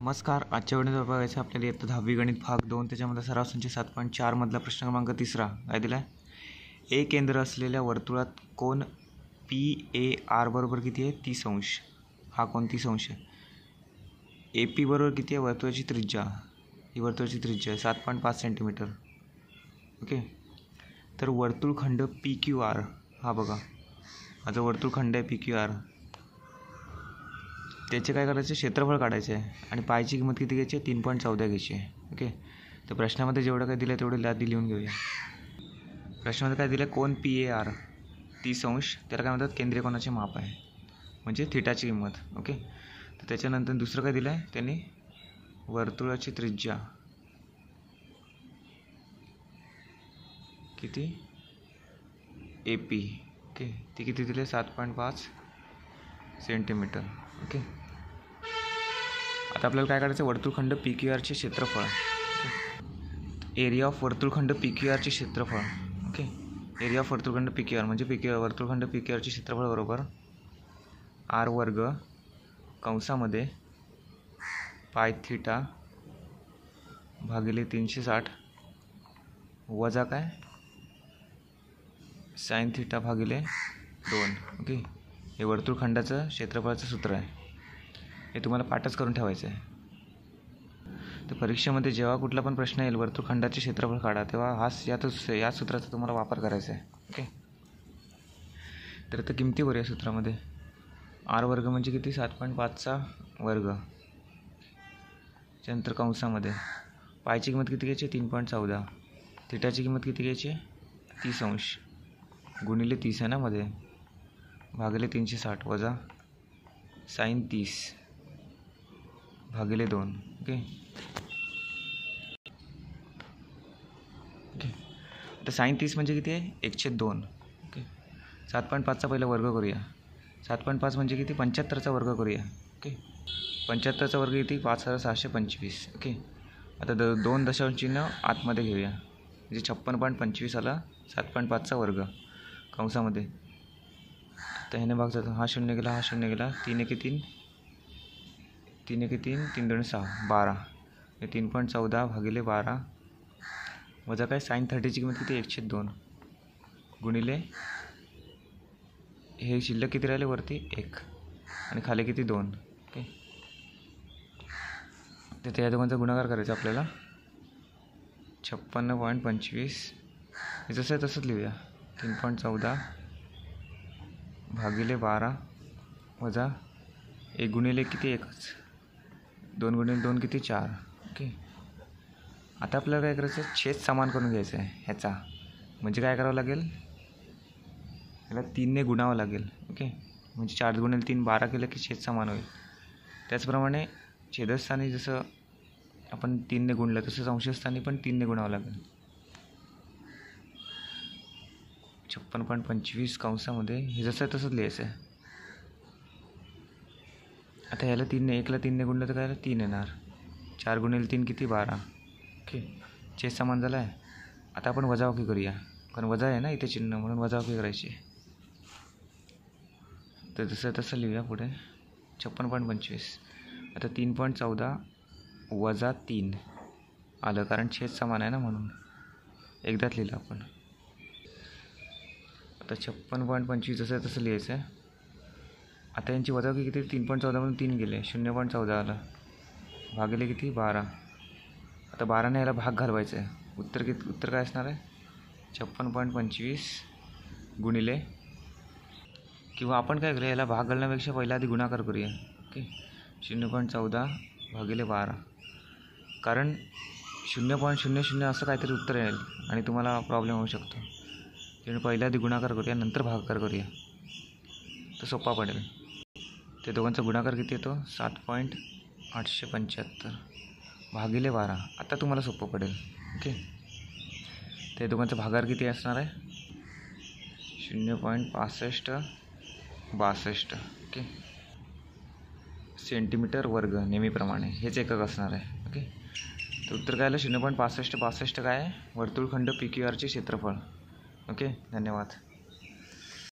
नमस्कार. आजच्या व्हिडिओमध्ये बघायचं आपल्याला इयत्ता 10वी गणित भाग 2 त्याच्यामध्ये सराव संच 7.4 मधला प्रश्न क्रमांक 3 काय दिला आहे. ए केंद्र असलेल्या वर्तुळात कोन PAR बरोबर किती आहे 30 अंश. हा कोन 30 अंश आहे. AP बरोबर किती आहे वर्तुळाची त्रिज्या. ही वर्तुळाची त्रिज्या आहे 7.5 सेंटीमीटर. ओके. तर वर्तुळखंड PQR हा बघा हा जो वर्तुळखंड आहे PQR त्याचे काय करायचे क्षेत्रफळ काढायचे आहे आणि पायची किंमत किती घ्यायची आहे 3.14 घ्यायची आहे. ओके. तर प्रश्नामध्ये जेवढं काय दिलं आहे तेवढं आधी लिहून घेऊया. प्रश्नामध्ये काय दिलं आहे कोन PAR 30 अंश त्याला काय म्हणतात केंद्रीय कोनाचे माप आहे म्हणजे थिटाची किंमत. ओके. तर त्याच्यानंतर दुसरं काय दिलं आहे त्यांनी वर्तुळाची त्रिज्या किती AP. ओके. ती किती दिली 7.5 सेंटीमीटर. ओके. आता आपल्याला काय करायचं वर्तुळखंड PQRचे क्षेत्रफळ. एरिया ऑफ वर्तुळखंड PQRचे क्षेत्रफळ. ओके. एरिया ऑफ वर्तुळखंड PQR म्हणजे वर्तुळखंड PQRचे क्षेत्रफळ बरोबर R वर्ग कंसामध्ये पाय थिटा भागिले 360 वजा काय साइन थिटा भागिले 2. ओके. हे वर्तुळखंडाचं क्षेत्रफळाचं सूत्र आहे. हे तुम्हाला पाठच करून ठेवायचं आहे. तर परीक्षेमध्ये जेव्हा कुठला पण प्रश्न येईल वर्तुळखंडाचे क्षेत्रफळ काढा तेव्हा या सूत्राचा तुम्हाला वापर करायचा आहे. ओके. तर आता किमतीवर या सूत्रामध्ये R वर्ग म्हणजे किती 7.5चा वर्ग त्यानंतर कंसामध्ये पायची किंमत किती घ्यायची 3.14 थिटाची किंमत किती घ्यायची 30 अंश गुणिले 30 आहे ना मध्ये भागिले 360 वजा साइन 30 भागिले 2. ओके. ओके. आता साइन 30 म्हणजे किती आहे 1/2. ओके. 7.5चा पहिला वर्ग करूया. 7.5 म्हणजे किती 75चा वर्ग करूया. ओके. 75चा वर्ग किती 5625. ओके. आता 2 दशांश चिन्ह आतमध्ये घेऊया म्हणजे 56.25 आला 7.5चा वर्ग कंसामध्ये. तर ह्याने भाग जातो हा शून्य गेला हा शून्य गेला 3 एके 3 3 एके 3 3 2 6 12 हे 3.14 भागिले 12 वजा काय साइन 30ची किंमत किती 1/2 गुणिले हे शिल्लक किती राहिले वरती 1 आणि खाली किती 2. ओके. तर त्या दोघांचा गुणाकार करायचा आपल्याला 56.25 हे जसं आहे तसंच लिहूया 3.14 भागिले 12 वजा 1 गुणिले किती 1च 2 गुणिले 2 किती 4. ओके. आता आपल्याला काय करायचं छेद समान करून घ्यायचं आहे ह्याचा म्हणजे काय करावं लागेल ह्याला 3ने गुणावं लागेल. ओके. म्हणजे 4 गुणिले 3 12 केलं की छेद समान होईल. त्याचप्रमाणे छेदस्थानी जसं आपण 3ने गुणलं तसंच अंशस्थानी पण 3ने गुणावं लागेल. 56.25 कंसामध्ये हे जसं तसंच लिहायचं आहे. आता ह्याला 1ला 3ने गुणलं तर काय 3 येणार 4 गुणिले 3 किती 12. ओके. छेद समान झाला आहे. आता आपण वजाबाकी करूया कारण वजा आहे ना इथे चिन्ह म्हणून वजाबाकी करायची. तर जसं तसं लिहूया पुढे 56.25 आता 3.14 वजा 3 आलं कारण छेद समान आहे ना म्हणून एकदाच लिहिलं आपण. आता 56.25 जसं तसं लिहायचं आहे. आता यांची वजाबाकी किती 3.14 मधून 3 गेले 0.14 आलं भागिले किती 12. आता 12ने याला भाग घालवायचा आहे. उत्तर काय असणार आहे 56.25 गुणिले किंवा आपण काय करूया याला भाग घालण्यापेक्षा पहिला आधी गुणाकार करूया. ओके. 0.14 भागिले 12 कारण 0.00 असं काहीतरी उत्तर येईल आणि तुम्हाला प्रॉब्लेम होऊ शकतो. त्यामुळे पहिल्या आधी गुणाकार करूया नंतर भागाकार करूया तर सोपा पडेल. ते दोघांचा गुणाकार किती येतो 7.875 भागिले 12 आता तुम्हाला सोपं पडेल. ओके. ते दोघांचा भागाकार किती असणार आहे 0.6562. ओके. सेंटीमीटर वर्ग नेहमीप्रमाणे हेच एकक असणार आहे. ओके. तर उत्तर काय आलं 0.6562 काय आहे वर्तुळखंड PQRचे क्षेत्रफळ. ओके. धन्यवाद.